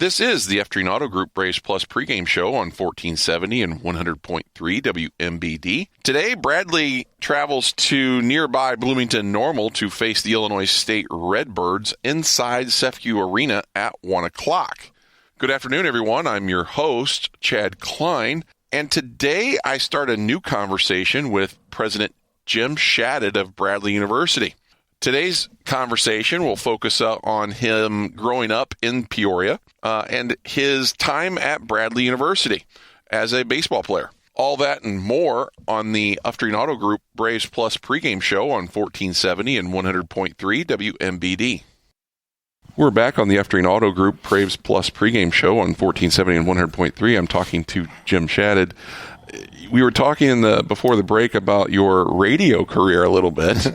This is the F-Treen Auto Group Braves Plus pregame show on 1470 and 100.3 WMBD. Today, Bradley travels to nearby Bloomington Normal to face the Illinois State Redbirds inside Sefcu Arena at 1 o'clock. Good afternoon, everyone. I'm your host, Chad Klein, and today I start a new conversation with President Jim Shadid of Bradley University. Today's conversation will focus on him growing up in Peoria and his time at Bradley University as a baseball player. All that and more on the F-Treen Auto Group Braves Plus pregame show on 1470 and 100.3 WMBD. We're back on the F-Treen Auto Group Braves Plus pregame show on 1470 and 100.3. I'm talking to Jim Shadid. We were talking before the break about your radio career a little bit.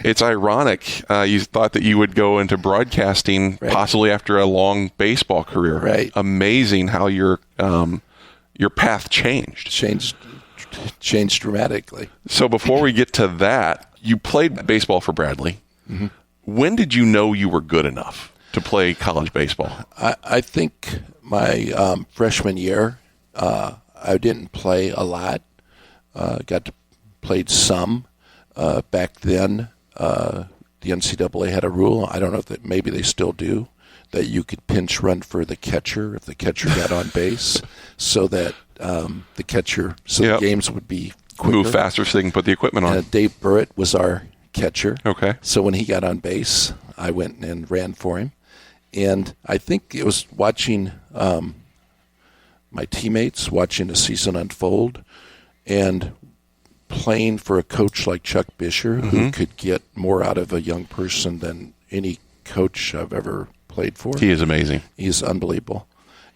It's ironic. You thought that you would go into broadcasting possibly after a long baseball career. Right. Amazing how your path changed. Changed dramatically. So before we get to that, you played baseball for Bradley. Mm-hmm. When did you know you were good enough to play college baseball? I think my freshman year, I didn't play a lot. Got to play some. Back then, the NCAA had a rule. I don't know if maybe they still do, that you could pinch run for the catcher if the catcher got on base, so that the catcher, the games would be quicker. Move faster so they can put the equipment on. Dave Burrett was our catcher. Okay. So when he got on base, I went and ran for him. And I think it was watching my teammates, watching the season unfold, and playing for a coach like Chuck Bisher, who could get more out of a young person than any coach I've ever played for. He is amazing. He's unbelievable.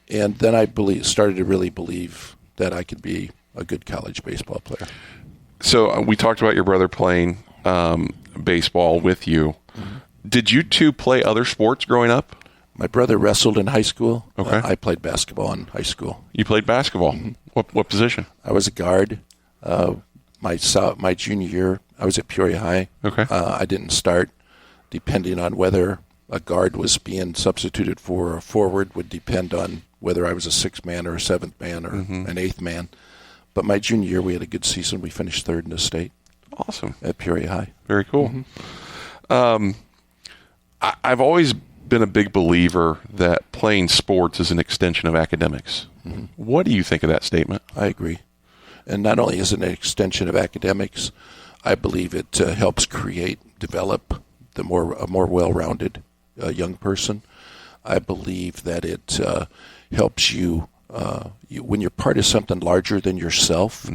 And then I started to really believe that I could be a good college baseball player. So we talked about your brother playing baseball with you. Mm-hmm. Did you two play other sports growing up? My brother wrestled in high school. Okay. I played basketball in high school. You played basketball. Mm-hmm. What position? I was a guard. My junior year, I was at Peoria High. Okay. I didn't start. Depending on whether a guard was being substituted for a forward would depend on whether I was a sixth man or a seventh man or an eighth man. But my junior year, we had a good season. We finished third in the state. Awesome. At Peoria High. Very cool. Mm-hmm. I've always been a big believer that playing sports is an extension of academics. Mm-hmm. What do you think of that statement? I agree. And not only is it an extension of academics, I believe it helps develop a more well-rounded young person. I believe that it helps you, when you're part of something larger than yourself,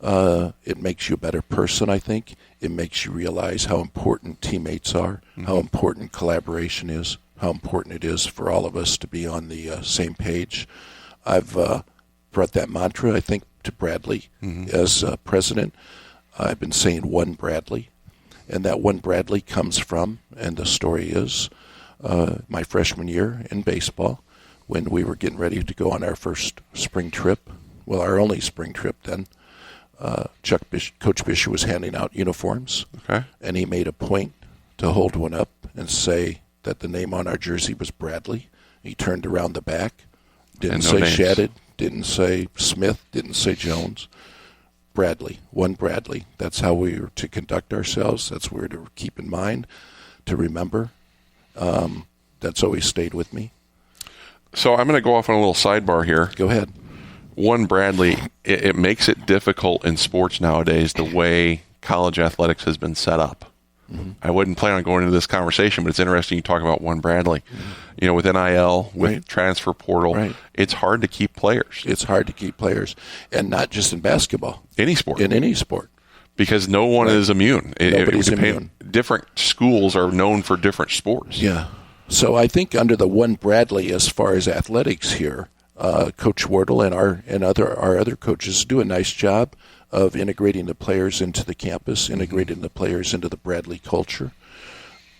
it makes you a better person, I think. It makes you realize how important teammates are, how important collaboration is, how important it is for all of us to be on the same page. I've brought that mantra, I think, to Bradley as president. I've been saying one Bradley, and that one Bradley comes from, and the story is, my freshman year in baseball, when we were getting ready to go on our first spring trip, well, our only spring trip then. Coach Bisher was handing out uniforms, and he made a point to hold one up and say that the name on our jersey was Bradley. He turned around the back, didn't say Shadid, didn't say Smith, didn't say Jones. Bradley, one Bradley. That's how we were to conduct ourselves. That's what we were to keep in mind, to remember. That's always stayed with me. So I'm going to go off on a little sidebar here. Go ahead. One Bradley, it makes it difficult in sports nowadays the way college athletics has been set up. Mm-hmm. I wouldn't plan on going into this conversation, but it's interesting you talk about one Bradley. Mm-hmm. You know, with NIL, with transfer portal, it's hard to keep players. It's hard to keep players, and not just in basketball. Any sport. In any sport. Because no one is immune. Nobody's immune. Different schools are known for different sports. Yeah. So I think under the one Bradley, as far as athletics here, Coach Wardle and our other coaches do a nice job of integrating the players into the campus, integrating the players into the Bradley culture,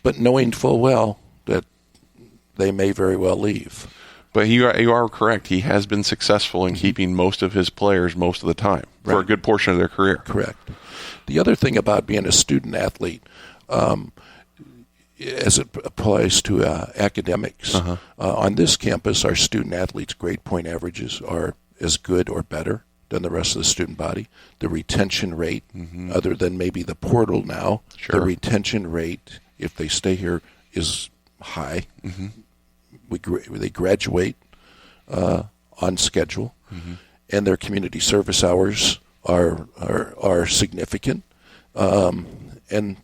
but knowing full well that they may very well leave. But you are correct. He has been successful in keeping most of his players most of the time for a good portion of their career. Correct. The other thing about being a student athlete, as it applies to academics, on this campus, our student athletes' grade point averages are as good or better than the rest of the student body. The retention rate, other than maybe the portal now, the retention rate, if they stay here, is high. They graduate on schedule, and their community service hours are significant, and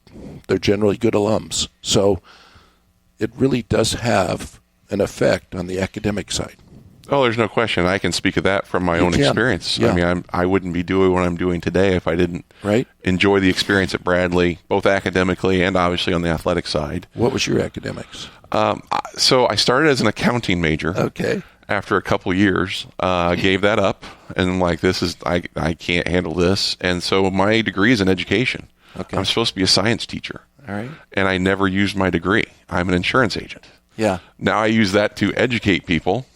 they're generally good alums. So it really does have an effect on the academic side. Oh, there's no question. I can speak of that from my own experience. Yeah. I mean, I wouldn't be doing what I'm doing today if I didn't enjoy the experience at Bradley, both academically and obviously on the athletic side. What was your academics? So I started as an accounting major. Okay. After a couple years, gave that up, and I'm like, I can't handle this. And so my degree is in education. Okay. I'm supposed to be a science teacher. All right. And I never used my degree. I'm an insurance agent. Yeah. Now I use that to educate people.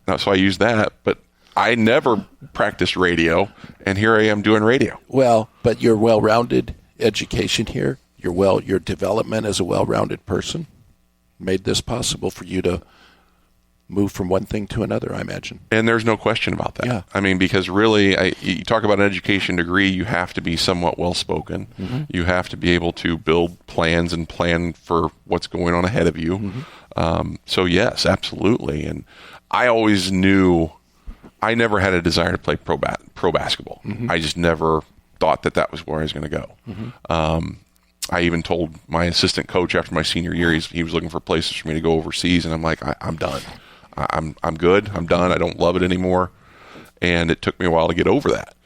Now, so I use that, but I never practiced radio, and here I am doing radio. Well, but your well-rounded education here, your development as a well-rounded person made this possible for you to move from one thing to another, I imagine. And there's no question about that. Yeah. I mean, because really, you talk about an education degree, you have to be somewhat well-spoken. You have to be able to build plans and plan for what's going on ahead of you. So yes, absolutely. And I always knew I never had a desire to play pro basketball. I just never thought that was where I was going to go. I even told my assistant coach after my senior year, he was looking for places for me to go overseas, and I'm like, I'm done. I'm good. I'm done. I don't love it anymore. And it took me a while to get over that.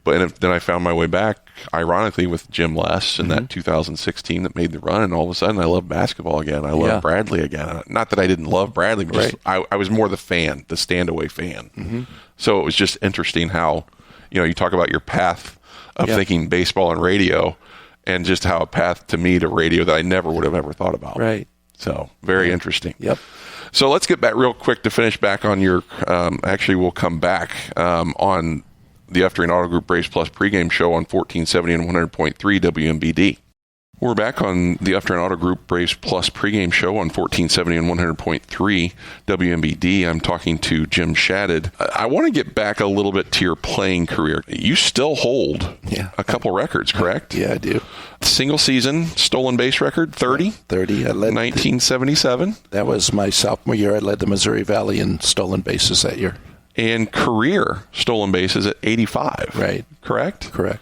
But then I found my way back, ironically, with Jim Les in that 2016 that made the run, and all of a sudden I love basketball again. I love Bradley again. Not that I didn't love Bradley, but just, I was more the fan, the stand-away fan. So it was just interesting how, you talk about your path of thinking baseball and radio, and just how a path to me to radio that I never would have ever thought about. Right. So very interesting. Yep. So let's get back real quick to finish back on your, actually we'll come back on the F-Train Auto Group Braves Plus pregame show on 1470 and 100.3 WMBD. We're back on the F-Train Auto Group Braves Plus pregame show on 1470 and 100.3 WMBD. I'm talking to Jim Shadid. I want to get back a little bit to your playing career. You still hold a couple records, correct? Yeah, I do. Single season stolen base record, 30? 30. I led 1977. That was my sophomore year. I led the Missouri Valley in stolen bases that year. And career stolen bases at 85. Right. Correct? Correct.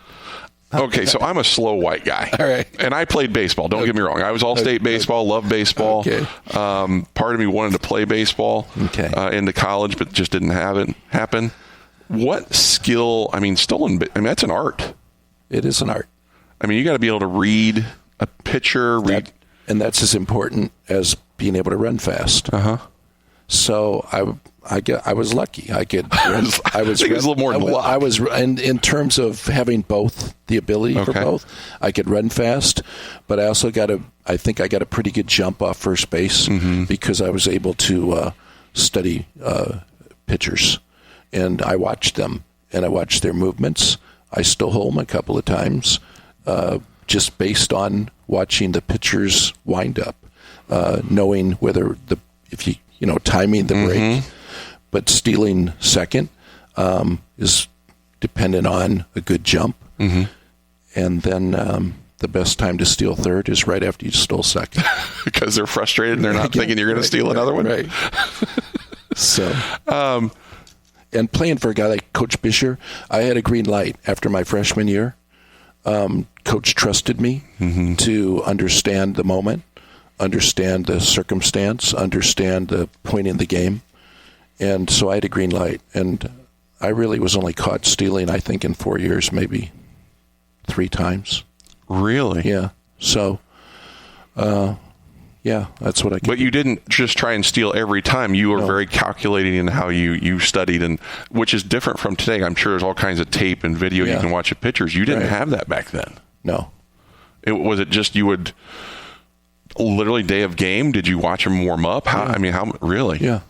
Okay, so I'm a slow white guy. All right. And I played baseball. Don't get me wrong. I was all-state baseball, loved baseball. Okay. Part of me wanted to play baseball into college, but just didn't have it happen. What skill, that's an art. It is an art. You got to be able to read a pitcher. And that's as important as being able to run fast. So I was lucky. I think it was a little more than luck. I was in terms of having both the ability for both. I could run fast, but I also I think I got a pretty good jump off first base because I was able to study pitchers, and I watched them and I watched their movements. I still hold them a couple of times, just based on watching the pitchers wind up, knowing whether timing the break. But stealing second is dependent on a good jump. And then the best time to steal third is right after you stole second. Because they're frustrated and they're not thinking you're going to steal another one. Right. So, and playing for a guy like Coach Bisher, I had a green light after my freshman year. Coach trusted me to understand the moment, understand the circumstance, understand the point in the game. And so I had a green light, and I really was only caught stealing, I think, in 4 years, maybe 3 times. Really? Yeah. So, that's what I could But you didn't just try and steal every time. You were very calculating in how you studied, and which is different from today. I'm sure there's all kinds of tape and video you can watch of pitchers. You didn't have that back then. No. Was it just you would literally day of game? Did you watch them warm up? How really? Yeah.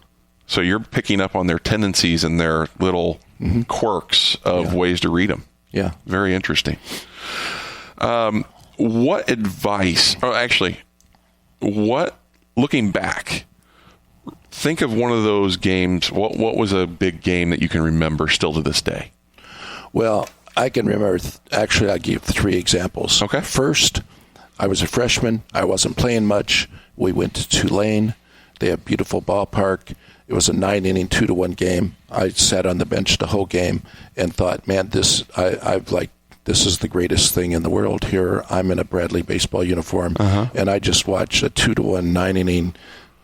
So you're picking up on their tendencies and their little quirks of ways to read them. Yeah. Very interesting. What advice? Oh, actually, Looking back, think of one of those games. What was a big game that you can remember still to this day? Well, I can remember, actually, I'll give 3 examples. Okay. First, I was a freshman. I wasn't playing much. We went to Tulane. They have a beautiful ballpark. It was a 9-inning, 2-1 game. I sat on the bench the whole game and thought, man, this is the greatest thing in the world here. I'm in a Bradley baseball uniform, and I just watched a 2-1, 9-inning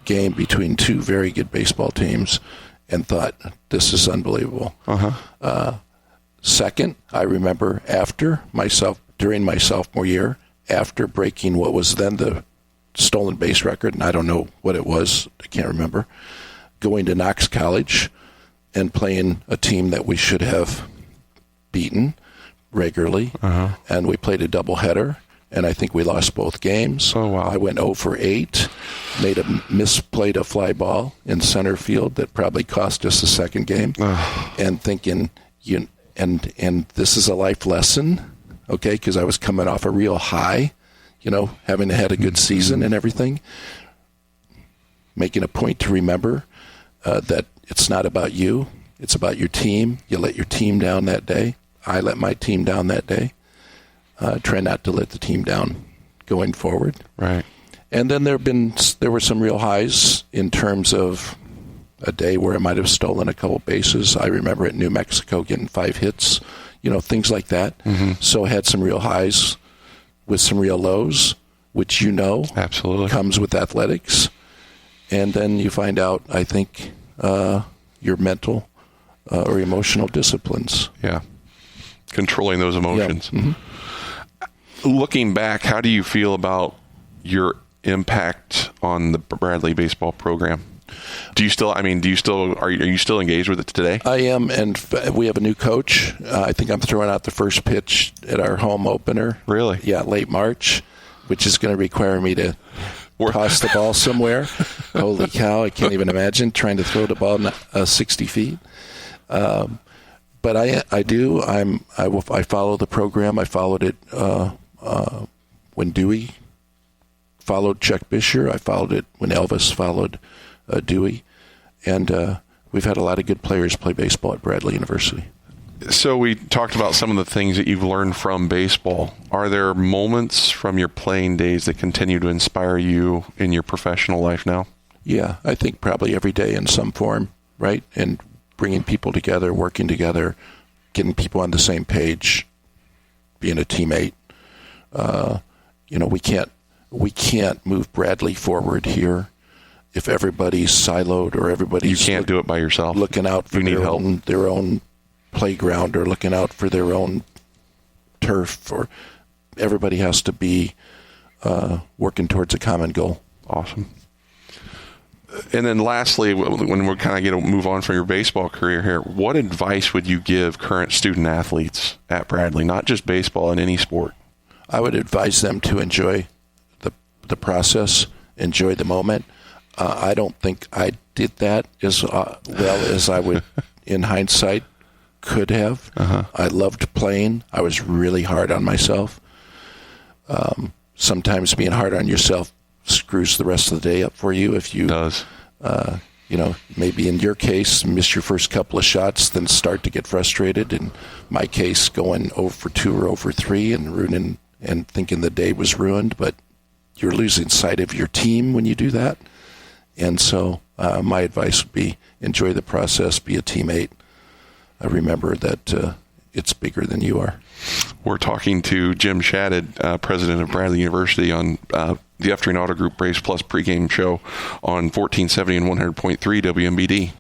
game between 2 very good baseball teams and thought, this is unbelievable. Second, I remember during my sophomore year, after breaking what was then the stolen base record, and I don't know what it was, I can't remember, going to Knox College and playing a team that we should have beaten regularly, and we played a doubleheader, and I think we lost both games. Oh, wow. I went 0 for 8, misplayed a fly ball in center field that probably cost us the second game, and thinking, and this is a life lesson, okay, because I was coming off a real high, having had a good season and everything, making a point to remember that it's not about you, it's about your team. You let your team down that day. I let my team down that day. Try not to let the team down going forward. Right. And then there were some real highs in terms of a day where I might have stolen a couple bases. I remember at New Mexico getting 5 hits, things like that. So I had some real highs with some real lows, which absolutely comes with athletics. And then you find out, I think, your mental or emotional disciplines. Yeah. Controlling those emotions. Yeah. Looking back, how do you feel about your impact on the Bradley baseball program? Are you still engaged with it today? I am, and we have a new coach. I think I'm throwing out the first pitch at our home opener. Really? Yeah, late March, which is going to require me to toss the ball somewhere. Holy cow, I can't even imagine trying to throw the ball 60 feet. But I do. I follow the program. I followed it when Dewey followed Chuck Bisher. I followed it when Elvis followed Dewey. And we've had a lot of good players play baseball at Bradley University. So we talked about some of the things that you've learned from baseball. Are there moments from your playing days that continue to inspire you in your professional life now? Yeah, I think probably every day in some form, right? And bringing people together, working together, getting people on the same page, being a teammate. We can't move Bradley forward here if everybody's siloed or everybody's you can't do it by yourself. Looking out for their own playground or looking out for their own turf. Or everybody has to be working towards a common goal. Awesome. And then lastly, when we're kind of going to move on from your baseball career here, what advice would you give current student athletes at Bradley, not just baseball, in any sport? I would advise them to enjoy the process, enjoy the moment. I don't think I did that as well as I would, in hindsight, could have. I loved playing. I was really hard on myself. Sometimes being hard on yourself screws the rest of the day up for you if you does. Maybe in your case miss your first couple of shots, then start to get frustrated. In my case, going 0 for 2 or 0 for 3 and ruining and thinking the day was ruined, but you're losing sight of your team when you do that. And so my advice would be enjoy the process, be a teammate. Remember that it's bigger than you are. We're talking to Jim Shadid, president of Bradley University, on the F-Train Auto Group Braves Plus pregame show on 1470 and 100.3 WMBD.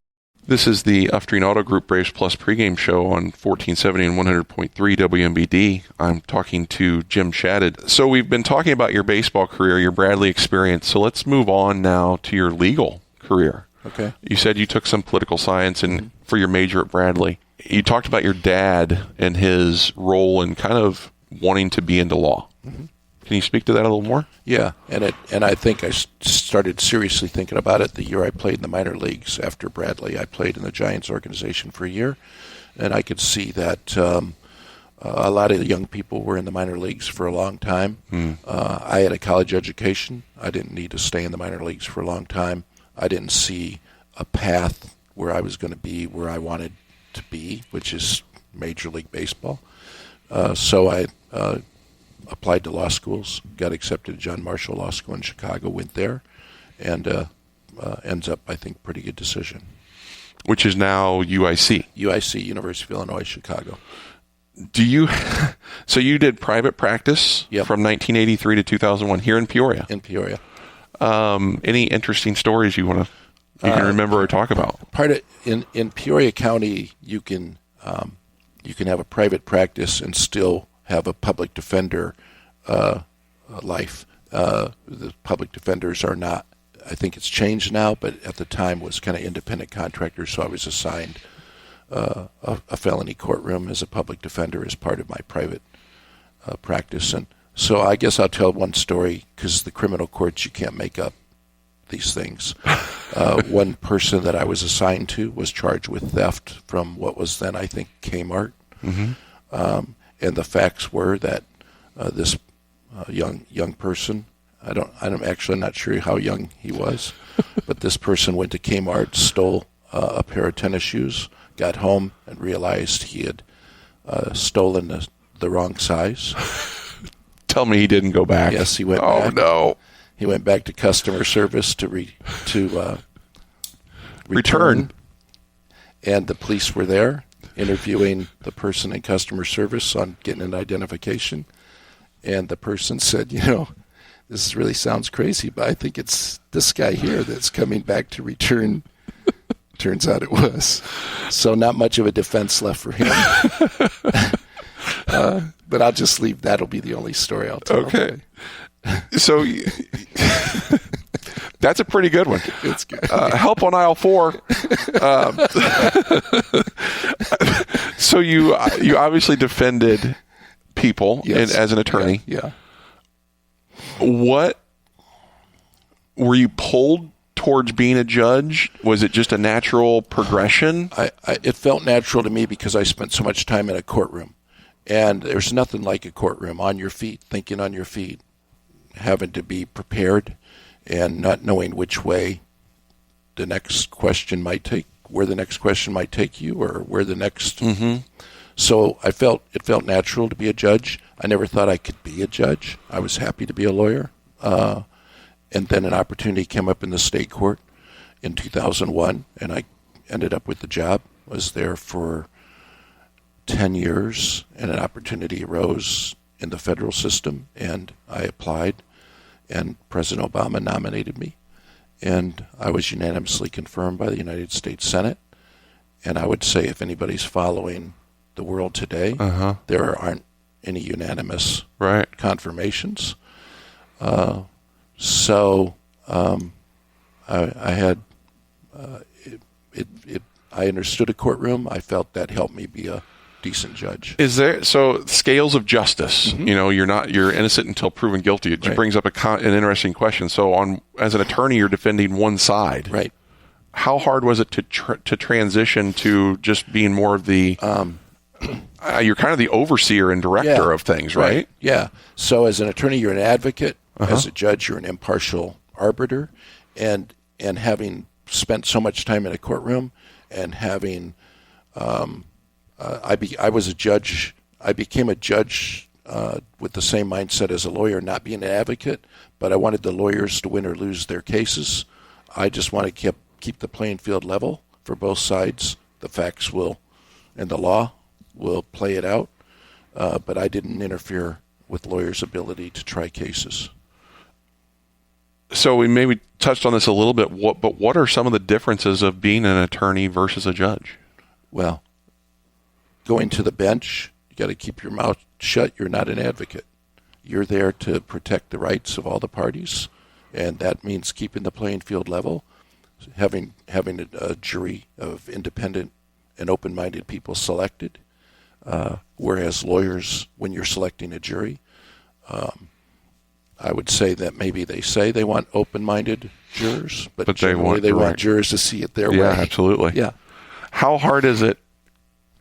This is the F-Train Auto Group Braves Plus pregame show on 1470 and 100.3 WMBD. I'm talking to Jim Shadid. So we've been talking about your baseball career, your Bradley experience. So let's move on now to your legal career. Okay. You said you took some political science for your major at Bradley. You talked about your dad and his role in kind of wanting to be into law. Mm-hmm. Can you speak to that a little more? Yeah, and I think I started seriously thinking about it the year I played in the minor leagues after Bradley. I played in the Giants organization for a year, and I could see that A lot of the young people were in the minor leagues for a long time. I had a college education. I didn't need to stay in the minor leagues for a long time. I didn't see a path where I was going to be where I wanted to be, which is Major League Baseball. So I applied to law schools, got accepted to John Marshall Law School in Chicago, went there, and ends up, I think, pretty good decision. Which is now UIC. UIC, University of Illinois, Chicago. So you did private practice from 1983 to 2001 here in Peoria? In Peoria. Any interesting stories you can remember or talk about? In Peoria County, you can have a private practice and still have a public defender life. The public defenders are not. I think it's changed now, but at the time was kind of independent contractors. So I was assigned a felony courtroom as a public defender as part of my private practice. And so I guess I'll tell one story, because the criminal courts, you can't make up these things. One person that I was assigned to was charged with theft from what was then, I think, Kmart. And the facts were that this young person, I'm actually not sure how young he was, but this person went to Kmart, stole a pair of tennis shoes, got home and realized he had stolen the wrong size. Tell me he didn't go back. Yes, he went back. Oh, no. He went back to customer service to return. And the police were there interviewing the person in customer service on getting an identification. And the person said, this really sounds crazy, but I think it's this guy here that's coming back to return. Turns out it was. So not much of a defense left for him. But I'll just leave. That'll be the only story I'll tell. Okay. So that's a pretty good one. It's good. Help on aisle 4. So you obviously defended people as an attorney. Yeah. What were you pulled towards being a judge? Was it just a natural progression? It felt natural to me because I spent so much time in a courtroom. And there's nothing like a courtroom, on your feet, thinking on your feet, having to be prepared and not knowing which way the next question might take, where the next question might take you, or where the next. So it felt natural to be a judge. I never thought I could be a judge. I was happy to be a lawyer. And then an opportunity came up in the state court in 2001, and I ended up with the job. Was there for 10 years, and an opportunity arose in the federal system, and I applied, and President Obama nominated me, and I was unanimously confirmed by the United States Senate. And I would say, if anybody's following the world today, there aren't any unanimous confirmations. So I had I understood a courtroom. I felt that helped me be a decent judge. Is there scales of justice? You're innocent until proven guilty. It brings up an interesting question. So as an attorney, you're defending one side, right? How hard was it to transition to just being more of the you're kind of the overseer and director of things, right? Yeah. So as an attorney, you're an advocate. As a judge, you're an impartial arbiter. And having spent so much time in a courtroom, and having I was a judge. I became a judge with the same mindset as a lawyer, not being an advocate, but I wanted the lawyers to win or lose their cases. I just want to keep the playing field level for both sides. The facts and the law will play it out, but I didn't interfere with lawyers' ability to try cases. So we maybe touched on this a little bit, but what are some of the differences of being an attorney versus a judge? Well, going to the bench, you got to keep your mouth shut. You're not an advocate. You're there to protect the rights of all the parties, and that means keeping the playing field level, having a jury of independent and open-minded people selected, whereas lawyers, when you're selecting a jury, I would say that maybe they say they want open-minded jurors, but generally they want jurors to see it their way. Yeah, absolutely. Yeah. How hard is it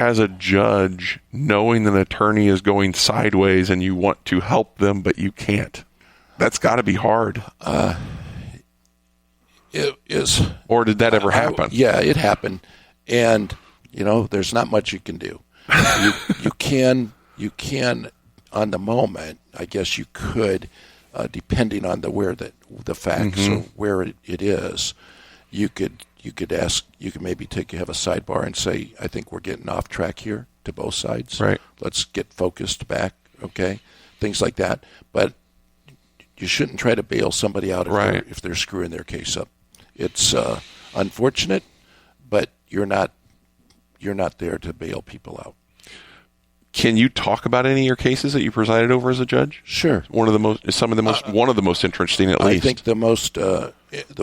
as a judge, knowing that an attorney is going sideways and you want to help them, but you can't? That's got to be hard. It is. Or did that ever happen? Yeah, it happened. And, there's not much you can do. You can on the moment, I guess you could, depending on where the facts or where it is, you could ask, you could maybe have a sidebar and say, I think we're getting off track here to both sides. Right. Let's get focused back, okay? Things like that. But you shouldn't try to bail somebody out if they're screwing their case up. It's unfortunate, but you're not there to bail people out. Can you talk about any of your cases that you presided over as a judge? Sure. One of the most interesting, at least. I think the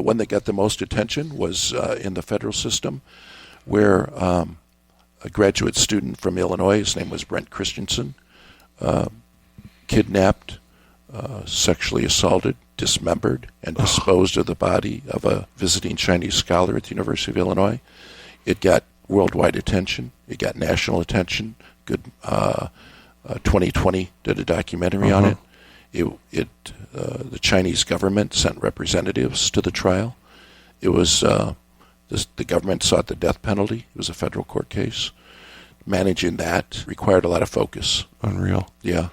one that got the most attention was in the federal system, where a graduate student from Illinois, his name was Brent Christensen, kidnapped, sexually assaulted, dismembered, and disposed of the body of a visiting Chinese scholar at the University of Illinois. It got worldwide attention. It got national attention. 2020 did a documentary on it. The Chinese government sent representatives to the trial. It was the government sought the death penalty. It was a federal court case. Managing that required a lot of focus. Unreal. Yeah.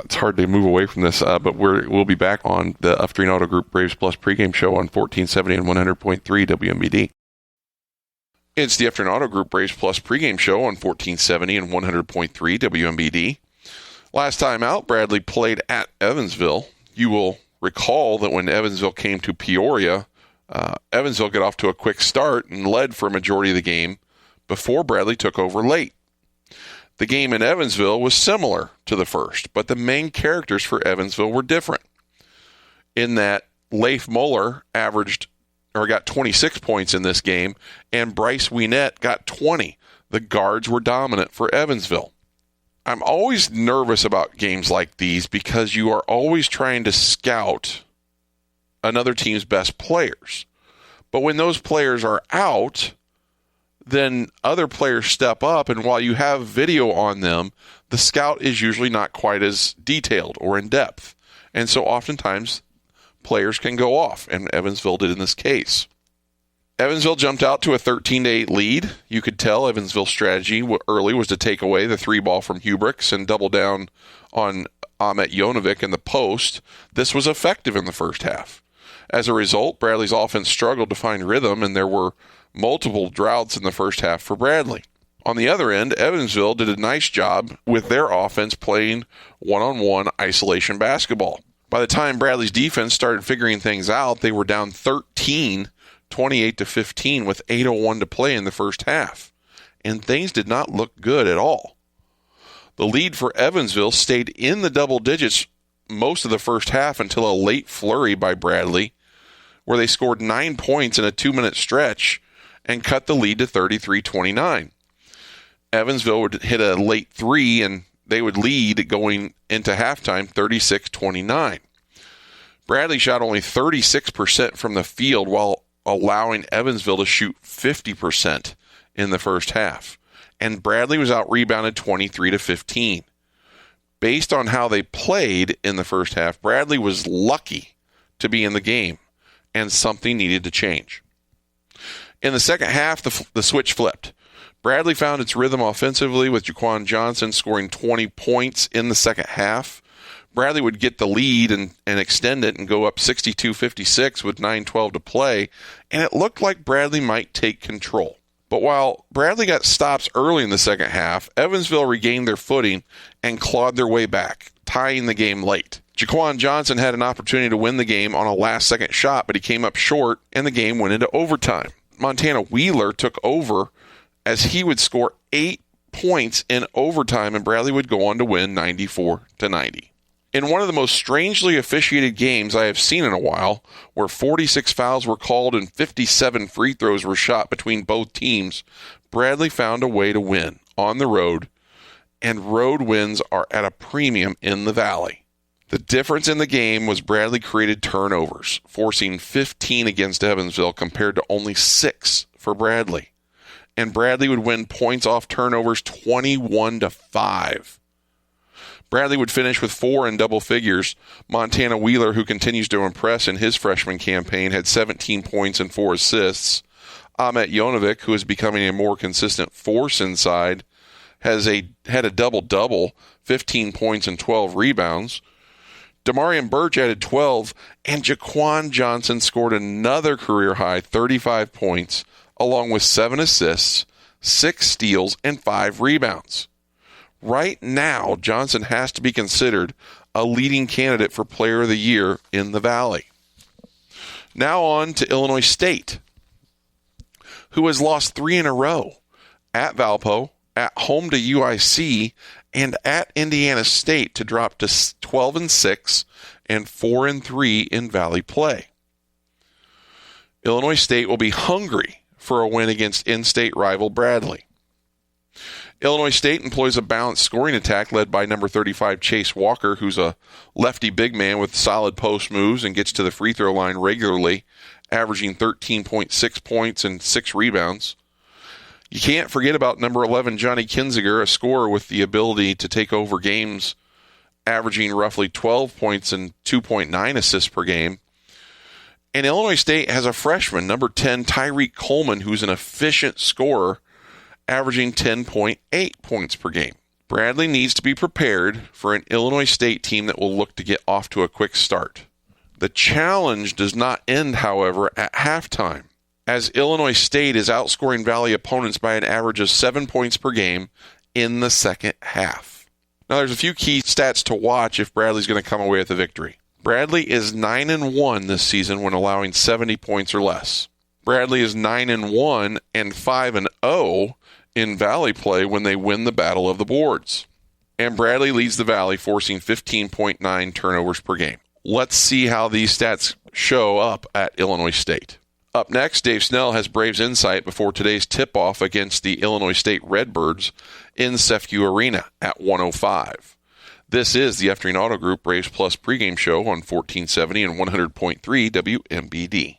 It's hard to move away from this, but we'll be back on the Uftreen Auto Group Braves Plus pregame show on 1470 and 100.3 WMBD. It's the Uftreen Auto Group Braves Plus pregame show on 1470 and 100.3 WMBD. Last time out, Bradley played at Evansville. You will recall that when Evansville came to Peoria, Evansville got off to a quick start and led for a majority of the game before Bradley took over late. The game in Evansville was similar to the first, but the main characters for Evansville were different. In that Leif Muller got 26 points in this game, and Bryce Wienert got 20. The guards were dominant for Evansville. I'm always nervous about games like these because you are always trying to scout another team's best players. But when those players are out, then other players step up, and while you have video on them, the scout is usually not quite as detailed or in depth. And so oftentimes players can go off, and Evansville did in this case. Evansville jumped out to a 13-8 lead. You could tell Evansville's strategy early was to take away the 3-ball from Hubricks and double down on Ahmet Jonovic in the post. This was effective in the first half. As a result, Bradley's offense struggled to find rhythm, and there were multiple droughts in the first half for Bradley. On the other end, Evansville did a nice job with their offense playing one-on-one isolation basketball. By the time Bradley's defense started figuring things out, they were down 13, 28-15 with 8:01 to play in the first half. And things did not look good at all. The lead for Evansville stayed in the double digits most of the first half until a late flurry by Bradley, where they scored 9 points in a 2-minute stretch and cut the lead to 33-29. Evansville would hit a late three, and they would lead going into halftime 36-29. Bradley shot only 36% from the field while allowing Evansville to shoot 50% in the first half. And Bradley was out-rebounded 23-15. Based on how they played in the first half, Bradley was lucky to be in the game, and something needed to change. In the second half, the switch flipped. Bradley found its rhythm offensively with Jaquan Johnson scoring 20 points in the second half. Bradley would get the lead and extend it and go up 62-56 with 9:12 to play, and it looked like Bradley might take control. But while Bradley got stops early in the second half, Evansville regained their footing and clawed their way back, tying the game late. Jaquan Johnson had an opportunity to win the game on a last-second shot, but he came up short, and the game went into overtime. Montana Wheeler took over as he would score 8 points in overtime, and Bradley would go on to win 94-90. In one of the most strangely officiated games I have seen in a while, where 46 fouls were called and 57 free throws were shot between both teams, Bradley found a way to win on the road, and road wins are at a premium in the Valley. The difference in the game was Bradley created turnovers, forcing 15 against Evansville compared to only 6 for Bradley. and Bradley would win points off turnovers 21-5. Bradley would finish with 4 in double figures. Montana Wheeler, who continues to impress in his freshman campaign, had 17 points and 4 assists. Ahmet Jonovic, who is becoming a more consistent force inside, had a double-double, 15 points and 12 rebounds. Demarion Birch added 12, and Jaquan Johnson scored another career-high 35 points, along with 7 assists, 6 steals, and 5 rebounds. Right now, Johnson has to be considered a leading candidate for Player of the Year in the Valley. Now on to Illinois State, who has lost 3 in a row at Valpo, at home to UIC, and at Indiana State to drop to 12-6 and 4-3 in Valley play. Illinois State will be hungry for a win against in-state rival Bradley. Illinois State employs a balanced scoring attack led by number 35 Chase Walker, who's a lefty big man with solid post moves and gets to the free throw line regularly, averaging 13.6 points and 6 rebounds. You can't forget about number 11 Johnny Kinziger, a scorer with the ability to take over games, averaging roughly 12 points and 2.9 assists per game. And Illinois State has a freshman, number 10 Tyreek Coleman, who's an efficient scorer, averaging 10.8 points per game. Bradley needs to be prepared for an Illinois State team that will look to get off to a quick start. The challenge does not end, however, at halftime, as Illinois State is outscoring Valley opponents by an average of 7 points per game in the second half. Now, there's a few key stats to watch if Bradley's going to come away with a victory. Bradley is 9-1 this season when allowing 70 points or less. Bradley is 9-1 and 5-0 in Valley play when they win the battle of the boards. And Bradley leads the Valley, forcing 15.9 turnovers per game. Let's see how these stats show up at Illinois State. Up next, Dave Snell has Braves Insight before today's tip-off against the Illinois State Redbirds in Sefcu Arena at 1:05. This is the Efteling Auto Group Braves Plus pregame show on 1470 and 100.3 WMBD.